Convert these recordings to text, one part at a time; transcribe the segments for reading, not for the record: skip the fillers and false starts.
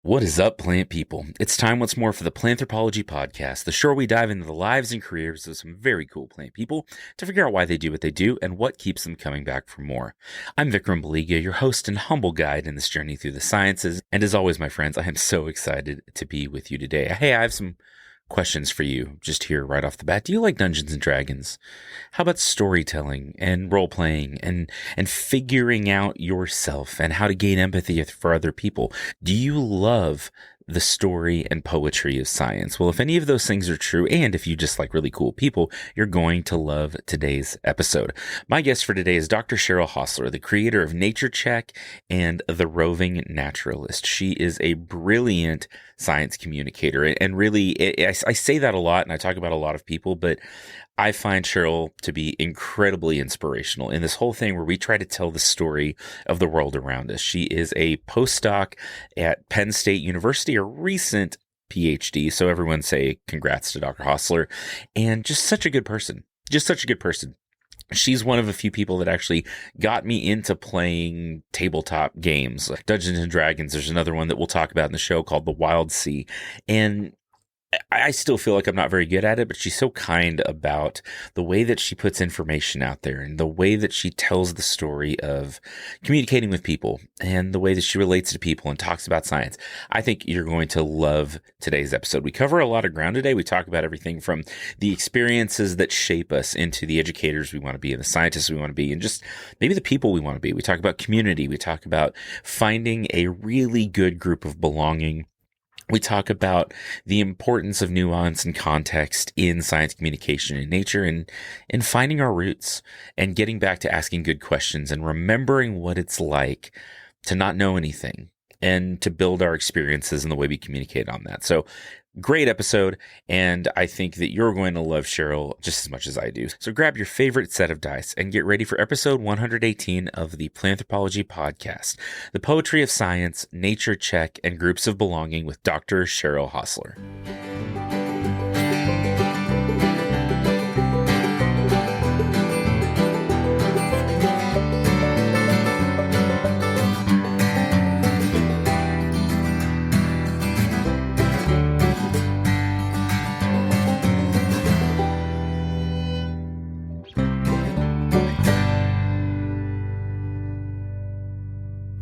What is up, plant people? It's time once more for the Planthropology Podcast, the show where we dive into the lives and careers of some very cool plant people to figure out why they do what they do and what keeps them coming back for more. I'm Vikram Baliga, your host and humble guide in this journey through the sciences, and as always, my friends, I am so excited to be with you today. Hey, I have some questions for you just here right off the bat. Do you like Dungeons and Dragons? How about storytelling and role playing and figuring out yourself and how to gain empathy for other people? Do you love the story and poetry of science? Well, if any of those things are true, and if you just like really cool people, you're going to love today's episode. My guest for today is Dr. Cheryl Hosler, the creator of Nature Check and the Roving Naturalist. She is a brilliant science communicator. And really, I say that a lot and I talk about a lot of people, but I find Cheryl to be incredibly inspirational in this whole thing where we try to tell the story of the world around us. She is a postdoc at Penn State University, a recent PhD. So everyone say congrats to Dr. Hosler, and just such a good person. Just such a good person. She's one of a few people that actually got me into playing tabletop games, like Dungeons and Dragons. There's another one that we'll talk about in the show called The Wild Sea. And I still feel like I'm not very good at it, but she's so kind about the way that she puts information out there and the way that she tells the story of communicating with people and the way that she relates to people and talks about science. I think you're going to love today's episode. We cover a lot of ground today. We talk about everything from the experiences that shape us into the educators we want to be and the scientists we want to be and just maybe the people we want to be. We talk about community. We talk about finding a really good group of belonging. We talk about the importance of nuance and context in science communication and nature and finding our roots and getting back to asking good questions and remembering what it's like to not know anything and to build our experiences and the way we communicate on that. So great episode, and I think that you're going to love Cheryl just as much as I do. So grab your favorite set of dice and get ready for episode 118 of the Planthropology Podcast, the poetry of science, nature check, and groups of belonging with Dr. Cheryl Hosler.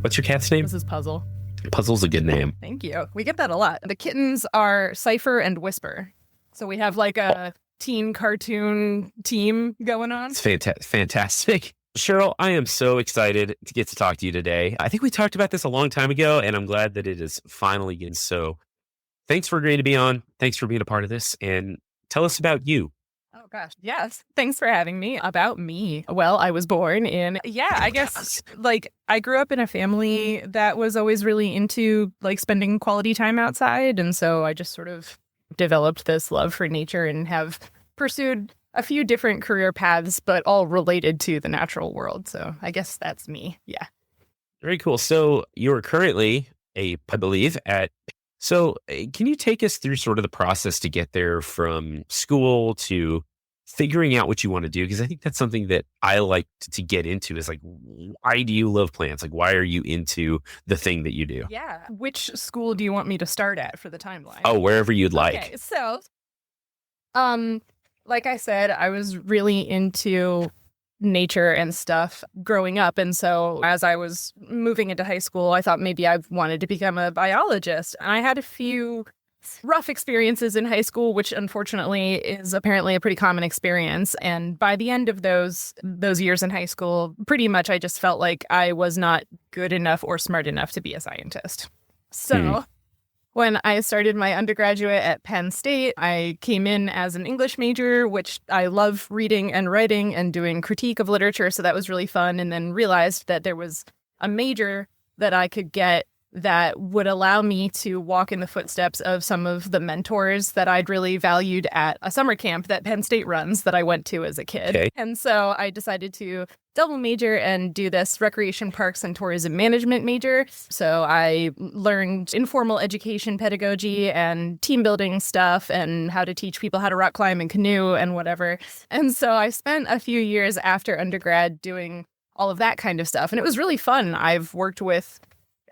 What's your cat's name? This is Puzzle. Puzzle's a good name. Thank you. We get that a lot. The kittens are Cypher and Whisper. So we have like a teen cartoon team going on. It's fantastic. Cheryl, I am so excited to get to talk to you today. I think we talked about this a long time ago, and I'm glad that it is finally getting so. Thanks for agreeing to be on. Thanks for being a part of this. And tell us about you. Oh, gosh. Yes. Thanks for having me. About me. Well, I was born in, I guess, like, I grew up in a family that was always really into, like, spending quality time outside. And so I just sort of developed this love for nature and have pursued a few different career paths, but all related to the natural world. So I guess that's me. Yeah. Very cool. So you're currently I believe, can you take us through sort of the process to get there from school to figuring out what you want to do? Because I think that's something that I like to get into is like, why do you love plants? Like, why are you into the thing that you do? Yeah. Which school do you want me to start at for the timeline? Oh, wherever you'd like. Okay. So, like I said, I was really into nature and stuff growing up. And so as I was moving into high school, I thought maybe I wanted to become a biologist. And I had a few rough experiences in high school, which unfortunately is apparently a pretty common experience. And by the end of those years in high school, pretty much I just felt like I was not good enough or smart enough to be a scientist. So when I started my undergraduate at Penn State, I came in as an English major, which I love reading and writing and doing critique of literature. So that was really fun. And then realized that there was a major that I could get that would allow me to walk in the footsteps of some of the mentors that I'd really valued at a summer camp that Penn State runs that I went to as a kid. Okay. And so I decided to double major and do this recreation parks and tourism management major. So I learned informal education pedagogy and team building stuff and how to teach people how to rock climb and canoe and whatever. And so I spent a few years after undergrad doing all of that kind of stuff. And it was really fun. I've worked with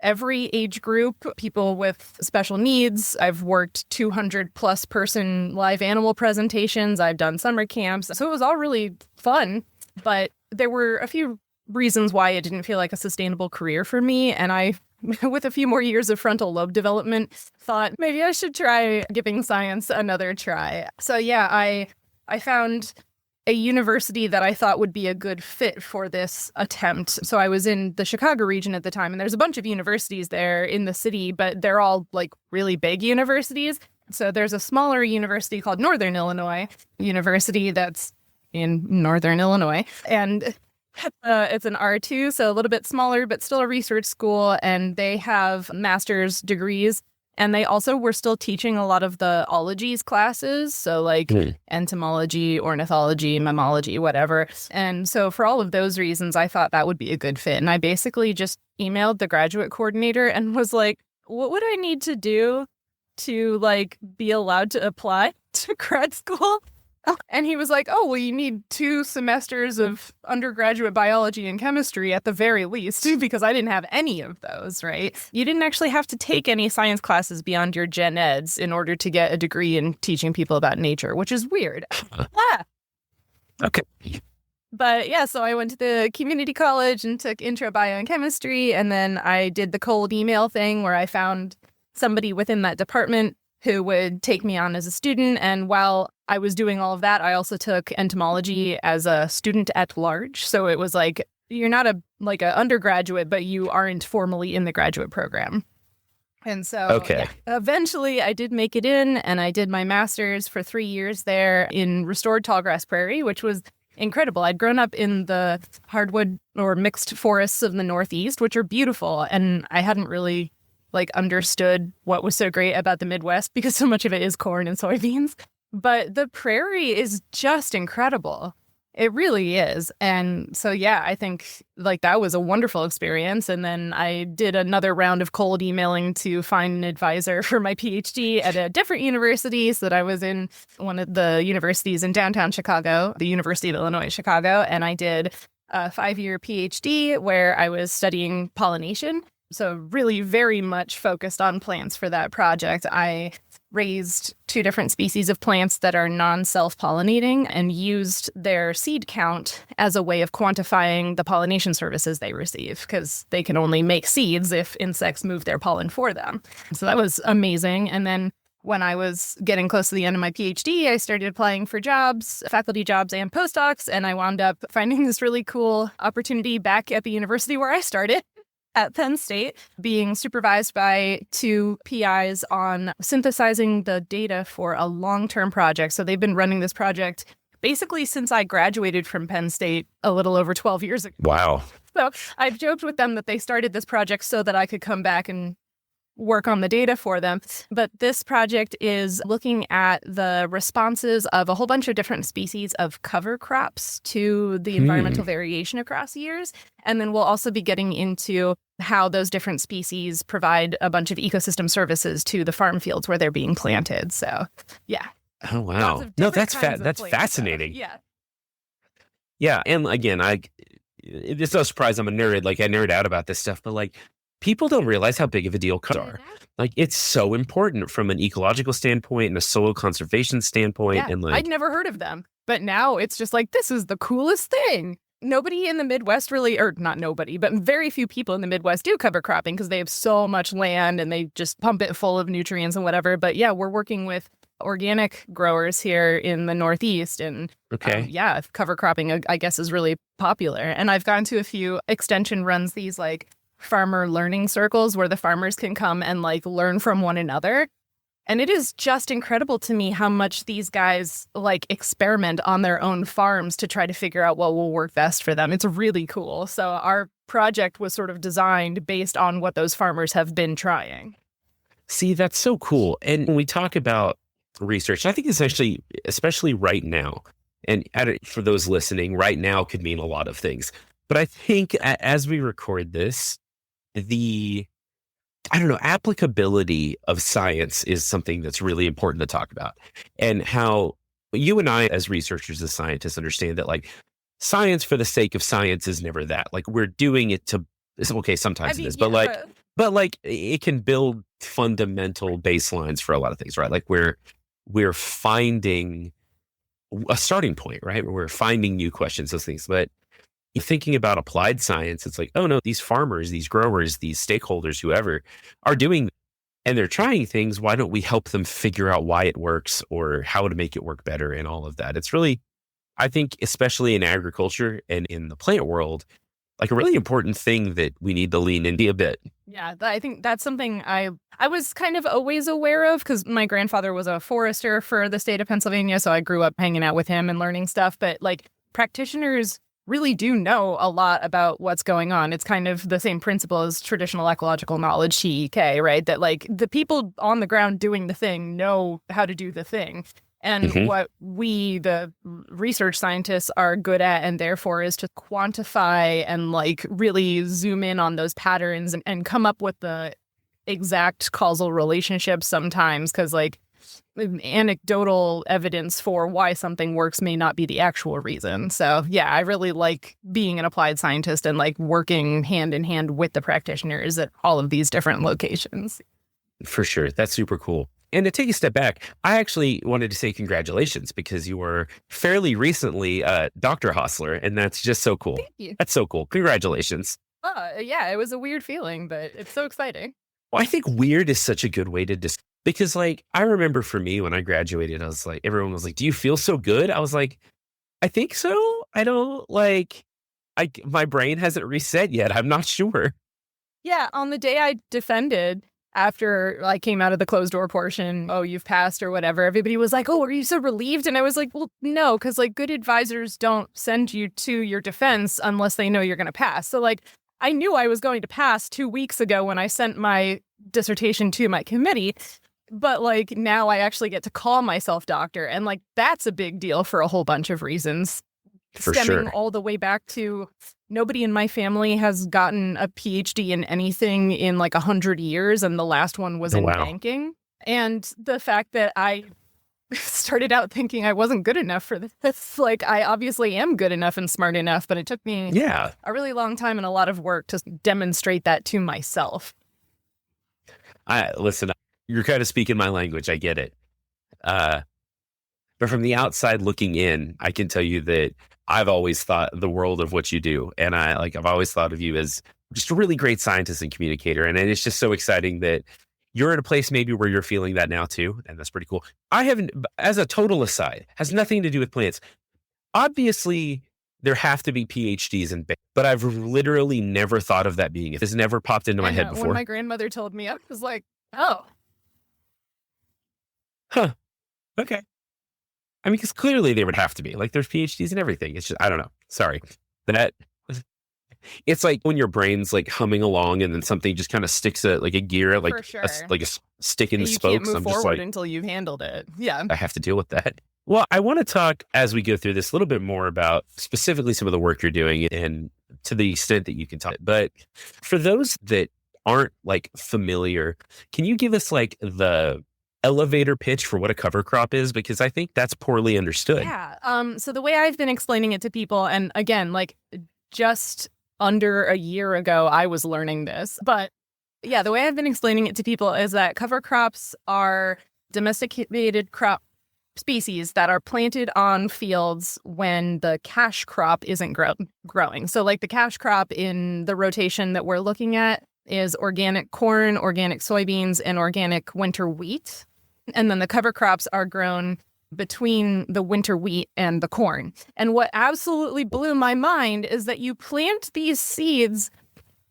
every age group, people with special needs. I've worked 200 plus person live animal presentations. I've done summer camps. So it was all really fun, but there were a few reasons why it didn't feel like a sustainable career for me. And I, with a few more years of frontal lobe development, thought maybe I should try giving science another try. So yeah, I found a university that I thought would be a good fit for this attempt. So I was in the Chicago region at the time, and there's a bunch of universities there in the city, but they're all like really big universities. So there's a smaller university called Northern Illinois University that's in Northern Illinois. And it's an R2, so a little bit smaller, but still a research school. And they have master's degrees. And they also were still teaching a lot of the ologies classes. So like entomology, ornithology, mammalogy, whatever. And so for all of those reasons, I thought that would be a good fit. And I basically just emailed the graduate coordinator and was like, what would I need to do to like be allowed to apply to grad school? And he was like, oh, well, you need 2 semesters of undergraduate biology and chemistry at the very least, because I didn't have any of those, right? You didn't actually have to take any science classes beyond your gen eds in order to get a degree in teaching people about nature, which is weird. Okay. But yeah, so I went to the community college and took intro bio and chemistry. And then I did the cold email thing where I found somebody within that department who would take me on as a student. And while I was doing all of that, I also took entomology as a student at large. So it was like, you're not an undergraduate, but you aren't formally in the graduate program. And so eventually I did make it in, and I did my master's for 3 years there in restored tallgrass prairie, which was incredible. I'd grown up in the hardwood or mixed forests of the Northeast, which are beautiful. And I hadn't really understood what was so great about the Midwest because so much of it is corn and soybeans. But the prairie is just incredible. It really is. And so, yeah, I think that was a wonderful experience. And then I did another round of cold emailing to find an advisor for my PhD at a different university. So that I was in one of the universities in downtown Chicago, the University of Illinois, Chicago. And I did a 5-year PhD where I was studying pollination. So really very much focused on plants for that project. I raised 2 different species of plants that are non-self-pollinating and used their seed count as a way of quantifying the pollination services they receive, because they can only make seeds if insects move their pollen for them. So that was amazing. And then when I was getting close to the end of my PhD, I started applying for jobs, faculty jobs and postdocs, and I wound up finding this really cool opportunity back at the university where I started, at Penn State, being supervised by 2 PIs on synthesizing the data for a long-term project. So they've been running this project basically since I graduated from Penn State a little over 12 years ago. Wow. So I've joked with them that they started this project so that I could come back and work on the data for them. But this project is looking at the responses of a whole bunch of different species of cover crops to the environmental variation across years. And then we'll also be getting into how those different species provide a bunch of ecosystem services to the farm fields where they're being planted. So, yeah. Oh, wow. No, that's fascinating. Yeah. Yeah. And again, it's no surprise I'm a nerd. I nerd out about this stuff, but people don't realize how big of a deal covers are. It's so important from an ecological standpoint and a soil conservation standpoint. Yeah, and I'd never heard of them, but now it's just this is the coolest thing. Nobody in the Midwest really, or not nobody, but very few people in the Midwest do cover cropping because they have so much land and they just pump it full of nutrients and whatever. But yeah, we're working with organic growers here in the Northeast, and cover cropping, I guess, is really popular. And I've gone to a few extension runs, these farmer learning circles where the farmers can come and learn from one another. And it is just incredible to me how much these guys experiment on their own farms to try to figure out what will work best for them. It's really cool. So our project was sort of designed based on what those farmers have been trying. See, that's so cool. And when we talk about research, I think essentially, especially right now, and for those listening, right now could mean a lot of things. But I think as we record this, the applicability of science is something that's really important to talk about. And how you and I, as researchers, as scientists, understand that science for the sake of science is never that. We're doing it to, okay, sometimes it is, but but like it can build fundamental baselines for a lot of things, right? Like we're finding a starting point, right? We're finding new questions, those things. But thinking about applied science, it's like, oh no, these farmers, these growers, these stakeholders, whoever are doing and they're trying things. Why don't we help them figure out why it works or how to make it work better and all of that? It's really, I think, especially in agriculture and in the plant world, like a really important thing that we need to lean into a bit. Yeah, I think that's something I was kind of always aware of because my grandfather was a forester for the state of Pennsylvania. So I grew up hanging out with him and learning stuff. But like practitioners really do know a lot about what's going on. It's kind of the same principle as traditional ecological knowledge, TEK, right? That like the people on the ground doing the thing know how to do the thing. And what we, the research scientists, are good at, and therefore is to quantify and like really zoom in on those patterns and come up with the exact causal relationships sometimes, because like anecdotal evidence for why something works may not be the actual reason. So yeah, I really like being an applied scientist and like working hand in hand with the practitioners at all of these different locations. For sure. That's super cool. And to take a step back, I actually wanted to say congratulations because you were fairly recently Dr. Hosler, and that's just so cool. Thank you. That's so cool. Congratulations. Yeah, it was a weird feeling, but it's so exciting. Well, I think weird is such a good way to because like I remember for me when I graduated, I was like, everyone was like, do you feel so good? I was like, I think so. I don't like, my brain hasn't reset yet. I'm not sure. Yeah, on the day I defended, after I came out of the closed door portion, oh, you've passed or whatever, everybody was like, oh, are you so relieved? And I was like, well, no, because like good advisors don't send you to your defense unless they know you're going to pass. So like I knew I was going to pass 2 weeks ago when I sent my dissertation to my committee. But like now I actually get to call myself doctor. And like that's a big deal for a whole bunch of reasons. For stemming sure. all the way back to nobody in my family has gotten a PhD in anything in like 100 years. And the last one was in banking. And the fact that I started out thinking I wasn't good enough for this, like I obviously am good enough and smart enough, but it took me a really long time and a lot of work to demonstrate that to myself. Listen, you're kind of speaking my language. I get it. But from the outside looking in, I can tell you that I've always thought the world of what you do. And I've always thought of you as just a really great scientist and communicator. And it's just so exciting that you're at a place maybe where you're feeling that now too. And that's pretty cool. I haven't, as a total aside, has nothing to do with plants. Obviously, there have to be PhDs in banking, but I've literally never thought of that being it. It's never popped into my head before. When my grandmother told me, I was like, oh. Huh. Okay. I mean, because clearly they would have to be. Like, there's PhDs in everything. It's just, I don't know. Sorry. It's like when your brain's like humming along and then something just kind of sticks a gear, like a stick in the spokes. You can't move I'm just forward like, until you've handled it. Yeah. I have to deal with that. Well, I want to talk as we go through this a little bit more about specifically some of the work you're doing and to the extent that you can talk. But for those that aren't like familiar, can you give us like the elevator pitch for what a cover crop is? Because I think that's poorly understood. Yeah. So the way I've been explaining it to people, and again, like just under a year ago, I was learning this. But yeah, the way I've been explaining it to people is that cover crops are domesticated crop species that are planted on fields when the cash crop isn't growing. So like the cash crop in the rotation that we're looking at is organic corn, organic soybeans, and organic winter wheat. And then the cover crops are grown between the winter wheat and the corn. And what absolutely blew my mind is that you plant these seeds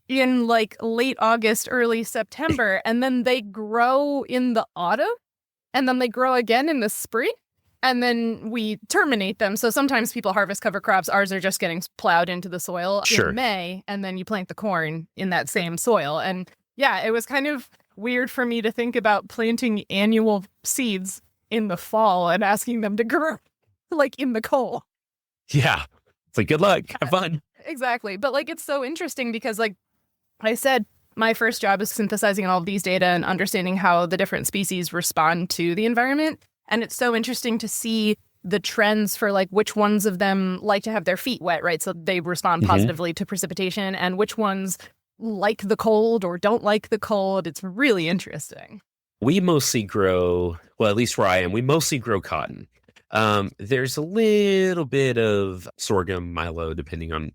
in like late August, early September, and then they grow in the autumn, and then they grow again in the spring, and then we terminate them. So sometimes people harvest cover crops. Ours are just getting plowed into the soil in May, and then you plant the corn in that same soil. And yeah, it was kind of weird for me to think about planting annual seeds in the fall and asking them to grow like in the coal. Yeah. It's like, good luck. Have fun. Exactly. But like, it's so interesting because like I said, my first job is synthesizing all of these data and understanding how the different species respond to the environment. And it's so interesting to see the trends for like which ones of them like to have their feet wet, right? So they respond positively to precipitation, and which ones like the cold or don't like the cold. It's really interesting. We mostly grow, well, at least where I am, we mostly grow cotton. There's a little bit of sorghum, milo, depending on,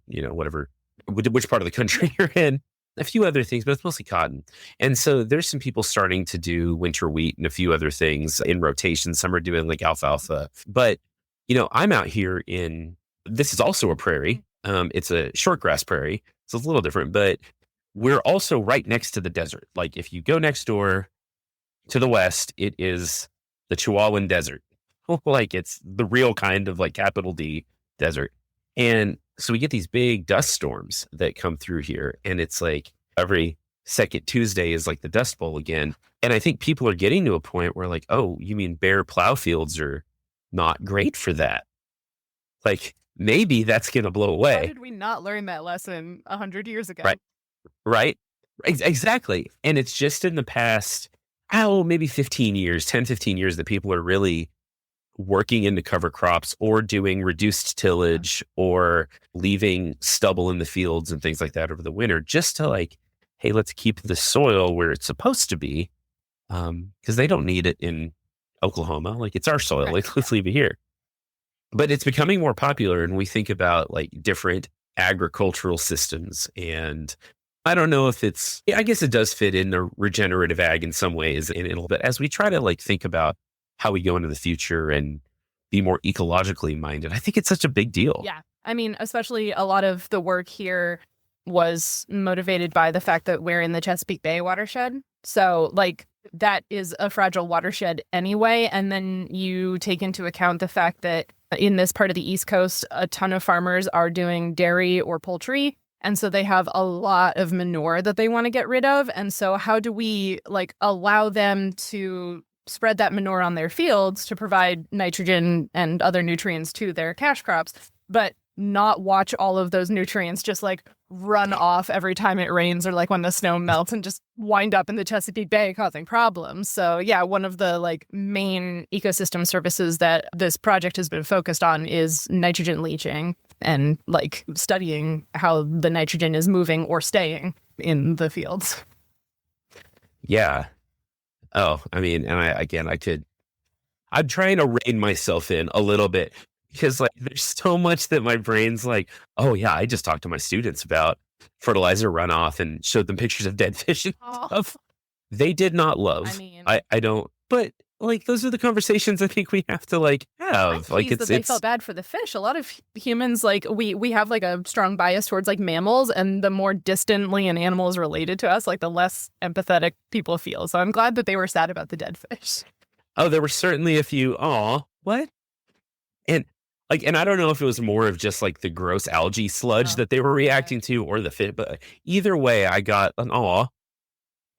which part of the country you're in. A few other things, but it's mostly cotton. And so there's some people starting to do winter wheat and a few other things in rotation. Some are doing like alfalfa. But, I'm out here this is also a prairie. It's a shortgrass prairie. So it's a little different, but we're also right next to the desert. Like if you go next door to the west, it is the Chihuahuan Desert. Like it's the real kind of like capital D desert. And so we get these big dust storms that come through here. And it's like every second Tuesday is like the Dust Bowl again. And I think people are getting to a point where like, oh, you mean bare plow fields are not great for that? Like maybe that's going to blow away. How did we not learn that lesson 100 years ago? Right. Exactly. And it's just in the past, maybe 15 years, 10, 15 years that people are really working into cover crops or doing reduced tillage or leaving stubble in the fields and things like that over the winter, just to like, hey, let's keep the soil where it's supposed to be. Because they don't need it in Oklahoma. Like it's our soil. Right. Like, let's leave it here. But it's becoming more popular. And we think about like different agricultural systems. And I don't know if I guess it does fit in the regenerative ag in some ways in a little bit as we try to like think about how we go into the future and be more ecologically minded. I think it's such a big deal. Yeah. I mean, especially a lot of the work here was motivated by the fact that we're in the Chesapeake Bay watershed. So like that is a fragile watershed anyway. And then you take into account the fact that in this part of the East Coast, a ton of farmers are doing dairy or poultry. And so they have a lot of manure that they want to get rid of. And so how do we like allow them to spread that manure on their fields to provide nitrogen and other nutrients to their cash crops, but not watch all of those nutrients just like run off every time it rains or like when the snow melts and just wind up in the Chesapeake Bay causing problems. So yeah, one of the like main ecosystem services that this project has been focused on is nitrogen leaching and like studying how the nitrogen is moving or staying in the fields. Yeah. Oh, I mean, and I'm trying to rein myself in a little bit because like there's so much that my brain's like, oh yeah, I just talked to my students about fertilizer runoff and showed them pictures of dead fish and stuff. They did not love. I mean, I don't, but like those are the conversations I think we have to like have. Like they felt bad for the fish. A lot of humans, like we have like a strong bias towards like mammals, and the more distantly an animal is related to us, like the less empathetic people feel. So I'm glad that they were sad about the dead fish. Oh, there were certainly a few. Aw, what? And I don't know if it was more of just like the gross algae sludge that they were reacting to, or the fish. But either way, I got an aw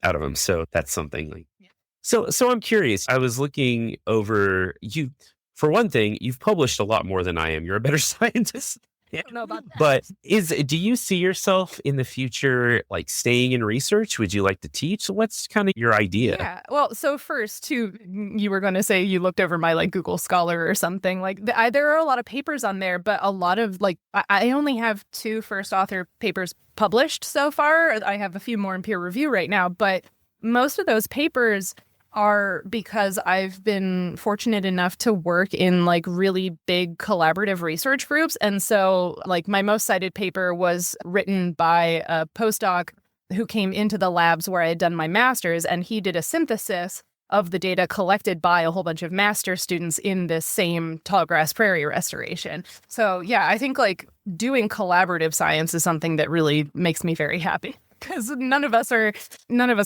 out of them. So that's something like. Yeah. So I'm curious. I was looking over you. For one thing, you've published a lot more than I am. You're a better scientist. I don't know about that. But do you see yourself in the future like staying in research? Would you like to teach? What's kind of your idea? Yeah. Well, so first, too, you were going to say you looked over my like Google Scholar or something. Like there are a lot of papers on there, but a lot of like I only have 2 first author papers published so far. I have a few more in peer review right now, but most of those papers are because I've been fortunate enough to work in like really big collaborative research groups. And so like my most cited paper was written by a postdoc who came into the labs where I had done my master's, and he did a synthesis of the data collected by a whole bunch of master students in this same tallgrass prairie restoration. So yeah, I think like doing collaborative science is something that really makes me very happy. Because none of us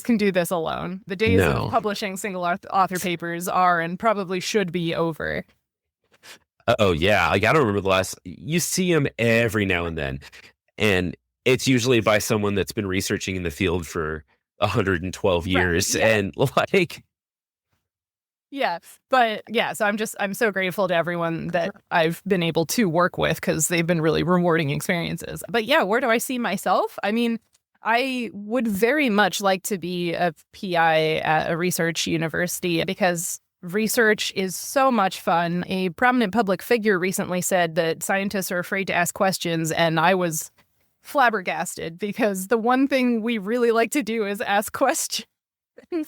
can do this alone. The days of publishing single author papers are and probably should be over. Oh yeah, like I don't remember the last. You see them every now and then, and it's usually by someone that's been researching in the field for 112 years, right, yeah. And like. Yeah, but yeah, so I'm so grateful to everyone that I've been able to work with because they've been really rewarding experiences. But yeah, where do I see myself? I mean, I would very much like to be a PI at a research university because research is so much fun. A prominent public figure recently said that scientists are afraid to ask questions, and I was flabbergasted because the one thing we really like to do is ask questions.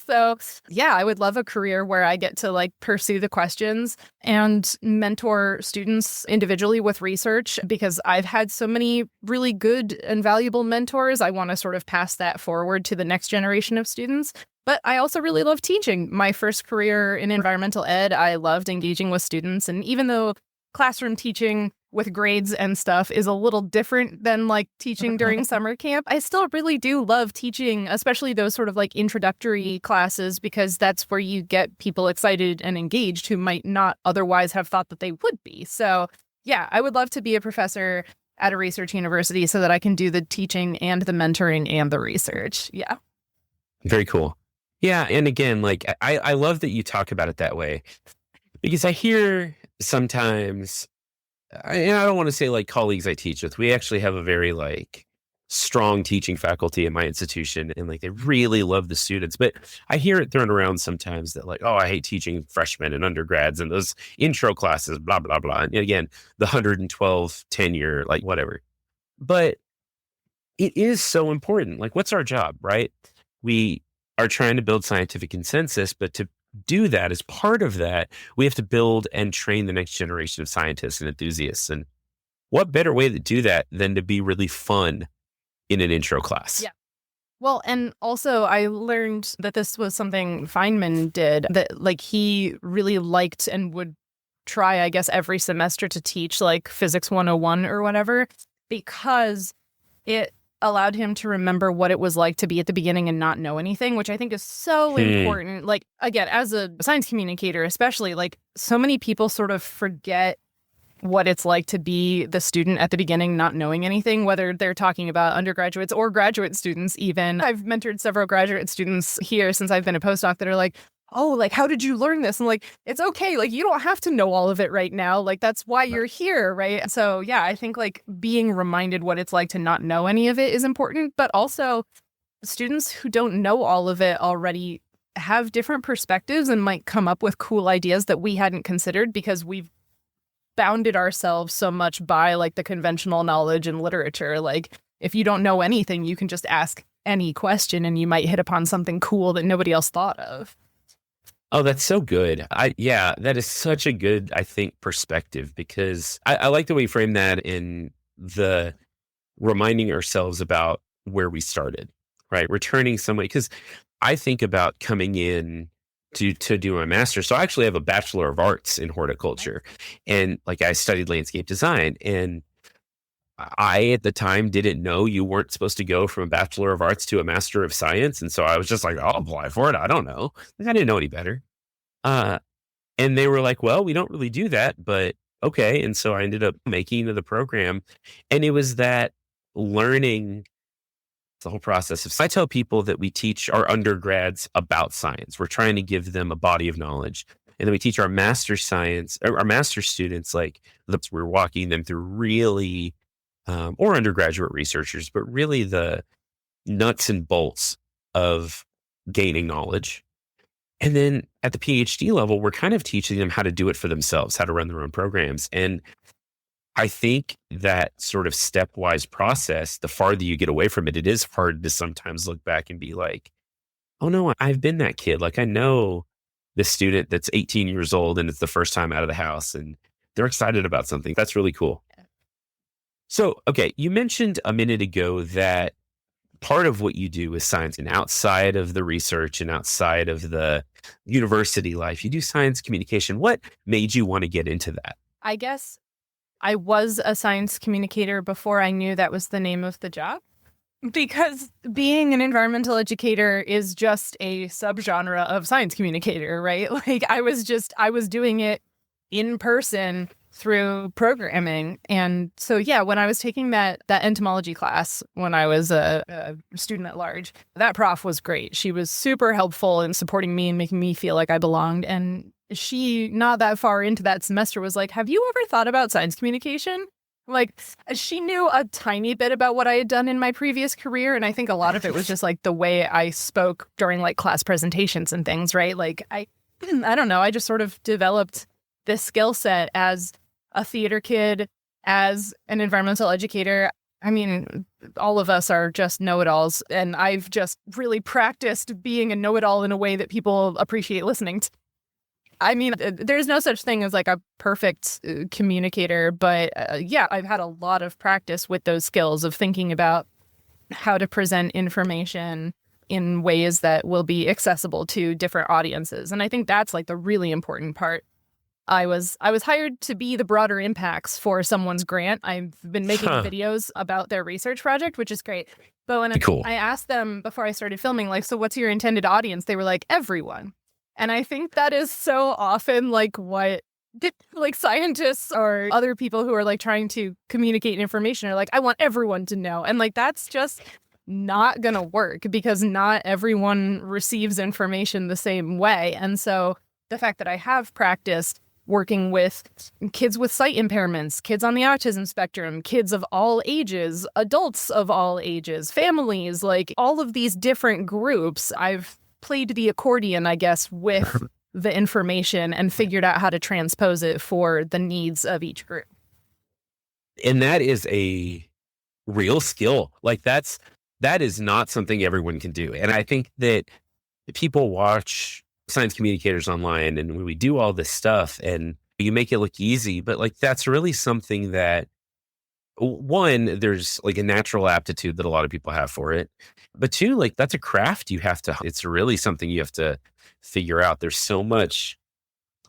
So, yeah, I would love a career where I get to like pursue the questions and mentor students individually with research because I've had so many really good and valuable mentors. I want to sort of pass that forward to the next generation of students. But I also really love teaching. My first career in environmental ed, I loved engaging with students. And even though classroom teaching with grades and stuff is a little different than like teaching during summer camp, I still really do love teaching, especially those sort of like introductory classes, because that's where you get people excited and engaged who might not otherwise have thought that they would be. So yeah, I would love to be a professor at a research university so that I can do the teaching and the mentoring and the research. Yeah. Very cool. Yeah. And again, like I love that you talk about it that way because I hear sometimes, and I don't want to say like colleagues I teach with, we actually have a very like strong teaching faculty in my institution and like they really love the students. But I hear it thrown around sometimes that like, oh, I hate teaching freshmen and undergrads and those intro classes, blah, blah, blah. And again, the 112 tenure, like whatever. But it is so important. Like, what's our job, right? We are trying to build scientific consensus, but to do that, as part of that, we have to build and train the next generation of scientists and enthusiasts. And what better way to do that than to be really fun in an intro class? Yeah. Well, and also I learned that this was something Feynman did, that like he really liked and would try, I guess, every semester to teach like Physics 101 or whatever, because it allowed him to remember what it was like to be at the beginning and not know anything, which I think is so important. Like, again, as a science communicator, especially, like so many people sort of forget what it's like to be the student at the beginning, not knowing anything, whether they're talking about undergraduates or graduate students even. I've mentored several graduate students here since I've been a postdoc that are like, oh, like, how did you learn this? And like, it's okay. Like, you don't have to know all of it right now. Like, that's why you're here, right? So, yeah, I think like being reminded what it's like to not know any of it is important. But also, students who don't know all of it already have different perspectives and might come up with cool ideas that we hadn't considered because we've bounded ourselves so much by like the conventional knowledge and literature. Like, if you don't know anything, you can just ask any question and you might hit upon something cool that nobody else thought of. Oh, that's so good. Yeah, that is such a good, I think, perspective because I like the way you frame that in the reminding ourselves about where we started, right? Returning somebody, because I think about coming in to do my master's. So I actually have a Bachelor of Arts in horticulture and like I studied landscape design and I, at the time, didn't know you weren't supposed to go from a Bachelor of Arts to a Master of Science. And so I was just like, I'll apply for it. I don't know. Like, I didn't know any better. And they were like, well, we don't really do that, but okay. And so I ended up making the program. And it was that learning the whole process of, I tell people that we teach our undergrads about science. We're trying to give them a body of knowledge. And then we teach our master science, or our master students, like we're walking them through really or undergraduate researchers, but really the nuts and bolts of gaining knowledge. And then at the PhD level, we're kind of teaching them how to do it for themselves, how to run their own programs. And I think that sort of stepwise process, the farther you get away from it, it is hard to sometimes look back and be like, oh no, I've been that kid. Like I know the student that's 18 years old and it's the first time out of the house and they're excited about something. That's really cool. So, okay, you mentioned a minute ago that part of what you do is science, and outside of the research and outside of the university life, you do science communication. What made you want to get into that? I guess I was a science communicator before I knew that was the name of the job, because being an environmental educator is just a subgenre of science communicator, right? Like I was doing it in person through programming. And so, yeah, when I was taking that entomology class, when I was a student at large, that prof was great. She was super helpful in supporting me and making me feel like I belonged. And she, not that far into that semester, was like, have you ever thought about science communication? Like, she knew a tiny bit about what I had done in my previous career. And I think a lot of it was just like the way I spoke during like class presentations and things, right? Like, I don't know, I just sort of developed this skill set as a theater kid, as an environmental educator. I mean, all of us are just know-it-alls, and I've just really practiced being a know-it-all in a way that people appreciate listening to. I mean, there's no such thing as like a perfect communicator, but yeah, I've had a lot of practice with those skills of thinking about how to present information in ways that will be accessible to different audiences. And I think that's like the really important part. I was hired to be the broader impacts for someone's grant. I've been making videos about their research project, which is great. But when I asked them before I started filming, like, so what's your intended audience? They were like, everyone. And I think that is so often like what like scientists or other people who are like trying to communicate information are like, I want everyone to know. And like, that's just not going to work because not everyone receives information the same way. And so the fact that I have practiced working with kids with sight impairments, kids on the autism spectrum, kids of all ages, adults of all ages, families, like all of these different groups, I've played the accordion, I guess, with the information and figured out how to transpose it for the needs of each group. And that is a real skill. Like that is not something everyone can do. And I think that people watch science communicators online and we do all this stuff and you make it look easy, but like that's really something that one, there's like a natural aptitude that a lot of people have for it. But two, like that's a craft it's really something you have to figure out. There's so much,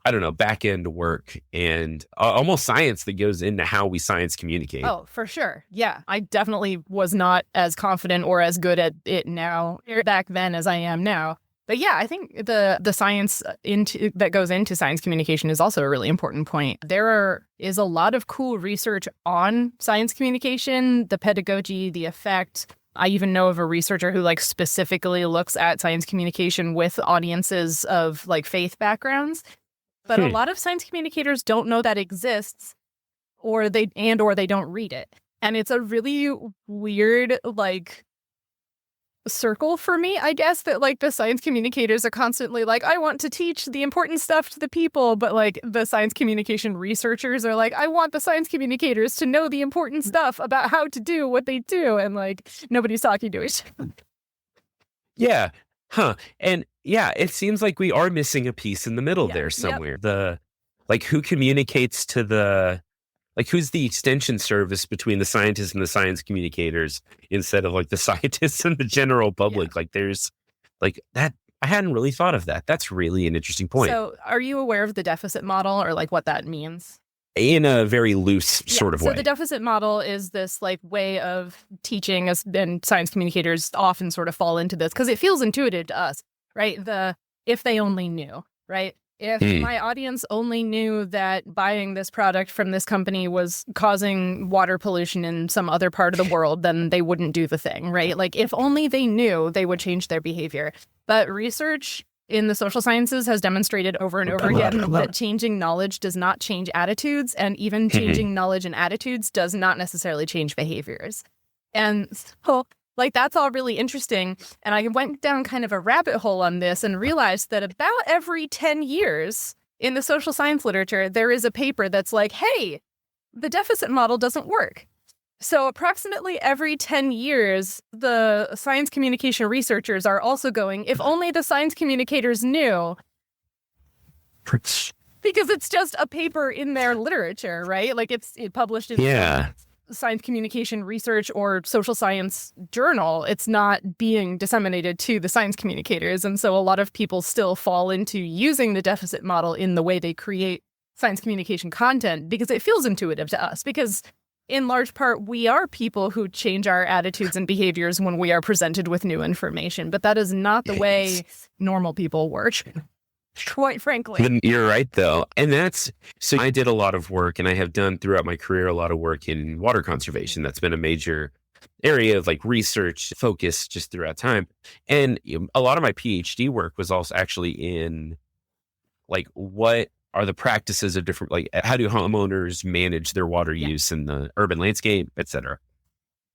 I don't know, back end work and almost science that goes into how we science communicate. Oh, for sure. Yeah. I definitely was not as confident or as good at it now back then as I am now. But yeah, I think the science that goes into science communication is also a really important point. There is a lot of cool research on science communication, the pedagogy, the effect. I even know of a researcher who like specifically looks at science communication with audiences of like faith backgrounds. But a lot of science communicators don't know that exists or they don't read it. And it's a really weird like circle for me, I guess, that like the science communicators are constantly like, I want to teach the important stuff to the people, but like the science communication researchers are like, I want the science communicators to know the important stuff about how to do what they do, and like nobody's talking to each other. Yeah. And yeah, it seems like we are missing a piece in the middle there somewhere. Yep. The like who communicates to the like who's the extension service between the scientists and the science communicators instead of like the scientists and the general public. Like there's like that. I hadn't really thought of that. That's really an interesting point. So are you aware of the deficit model or like what that means? In a very loose sort of way. So the deficit model is this like way of teaching us, and science communicators often sort of fall into this because it feels intuitive to us, right? If they only knew, right? If my audience only knew that buying this product from this company was causing water pollution in some other part of the world, then they wouldn't do the thing, right? Like if only they knew, they would change their behavior. But research in the social sciences has demonstrated over and over again that changing knowledge does not change attitudes, and even changing knowledge and attitudes does not necessarily change behaviors. And so like, that's all really interesting. And I went down kind of a rabbit hole on this and realized that about every 10 years in the social science literature, there is a paper that's like, hey, the deficit model doesn't work. So approximately every 10 years, the science communication researchers are also going, if only the science communicators knew. Because it's just a paper in their literature, right? Like it published in science communication research or social science journal. It's not being disseminated to the science communicators. And so a lot of people still fall into using the deficit model in the way they create science communication content because it feels intuitive to us. Because in large part, we are people who change our attitudes and behaviors when we are presented with new information. But that is not the way normal people work. Quite frankly. You're right, though. And so I did a lot of work, and I have done throughout my career a lot of work in water conservation. That's been a major area of like research focus just throughout time. And a lot of my PhD work was also actually in like what are the practices of different, like how do homeowners manage their water use in the urban landscape, et cetera.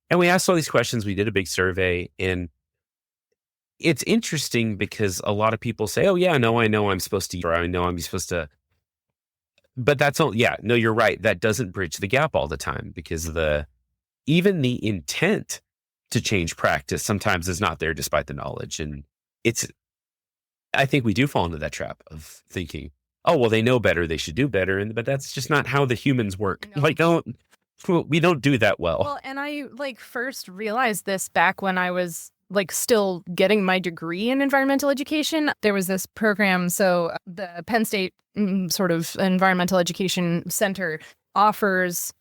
And we asked all these questions. We did a big survey, and it's interesting because a lot of people say, oh, yeah, no, I know I'm supposed to, or I know I'm supposed to. But that's all. Yeah, no, you're right. That doesn't bridge the gap all the time because even the intent to change practice sometimes is not there despite the knowledge. And I think we do fall into that trap of thinking, oh, well, they know better, they should do better. But that's just not how the humans work. No. We don't do that well. Well, and I first realized this back when I was still getting my degree in environmental education. There was this program. So the Penn State sort of environmental education center offers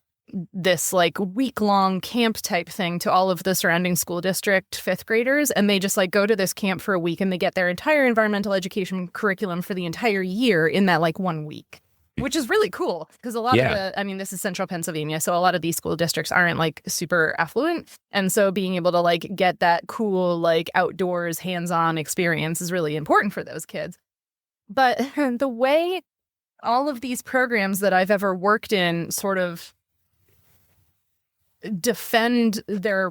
this week-long camp type thing to all of the surrounding school district fifth graders. And they just go to this camp for a week and they get their entire environmental education curriculum for the entire year in that 1 week. Which is really cool because a lot of this is central Pennsylvania. So a lot of these school districts aren't super affluent. And so being able to get that cool, outdoors hands-on experience is really important for those kids. But the way all of these programs that I've ever worked in sort of defend their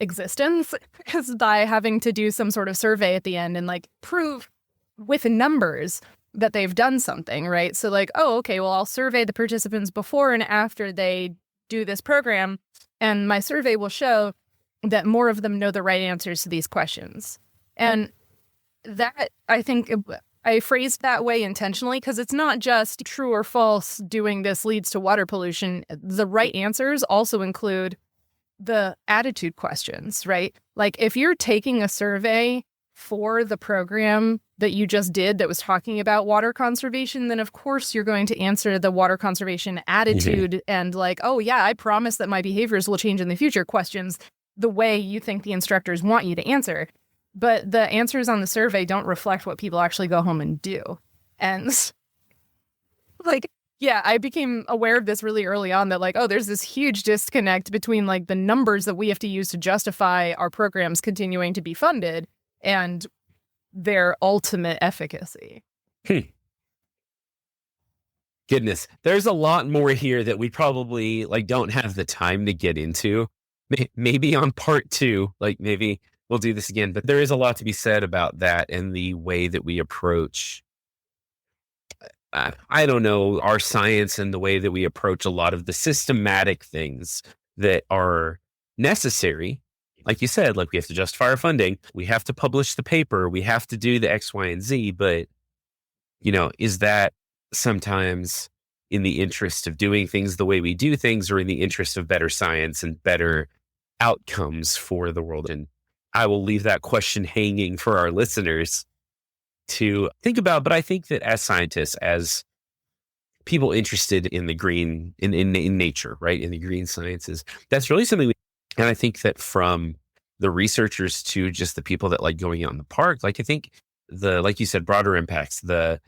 existence is by having to do some sort of survey at the end and prove with numbers that they've done something, right? So well, I'll survey the participants before and after they do this program, and my survey will show that more of them know the right answers to these questions. And that, I think, I phrased that way intentionally because it's not just true or false doing this leads to water pollution. The right answers also include the attitude questions, right? If you're taking a survey for the program that you just did that was talking about water conservation, then of course you're going to answer the water conservation attitude and oh yeah, I promise that my behaviors will change in the future questions the way you think the instructors want you to answer. But the answers on the survey don't reflect what people actually go home and do. And I became aware of this really early on that there's this huge disconnect between the numbers that we have to use to justify our programs continuing to be funded and their ultimate efficacy. Goodness, there's a lot more here that we probably don't have the time to get into. Maybe on part 2, maybe we'll do this again. But there is a lot to be said about that and the way that we approach, I don't know, our science and the way that we approach a lot of the systematic things that are necessary. Like you said, we have to justify our funding. We have to publish the paper. We have to do the X, Y, and Z. But, is that sometimes in the interest of doing things the way we do things or in the interest of better science and better outcomes for the world? And I will leave that question hanging for our listeners to think about. But I think that as scientists, as people interested in the green, in nature, right, in the green sciences, that's really something and I think that from the researchers to just the people that going out in the park, I think like you said, broader impacts, the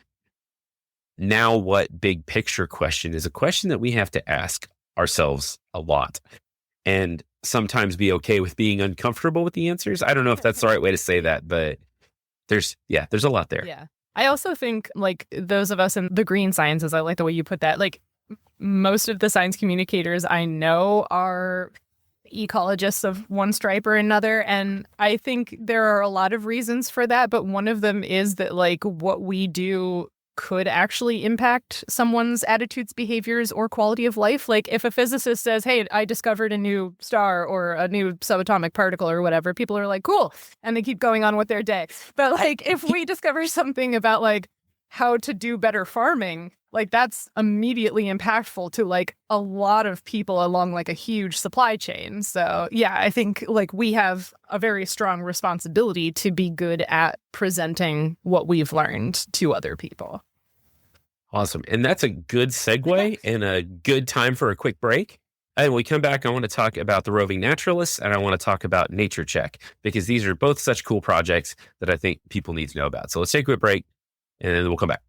now what big picture question is a question that we have to ask ourselves a lot and sometimes be okay with being uncomfortable with the answers. I don't know if that's the right way to say that, but there's a lot there. Yeah. I also think those of us in the green sciences, I like the way you put that. Most of the science communicators I know are ecologists of one stripe or another. And I think there are a lot of reasons for that. But one of them is that what we do could actually impact someone's attitudes, behaviors, or quality of life. If a physicist says, hey, I discovered a new star or a new subatomic particle or whatever, people are cool. And they keep going on with their day. But if we discover something about how to do better farming, that's immediately impactful to a lot of people along a huge supply chain. So yeah, I think we have a very strong responsibility to be good at presenting what we've learned to other people. Awesome. And that's a good segue and a good time for a quick break. And when we come back, I want to talk about the Roving Naturalist and I want to talk about Nature Check because these are both such cool projects that I think people need to know about. So let's take a quick break and then we'll come back.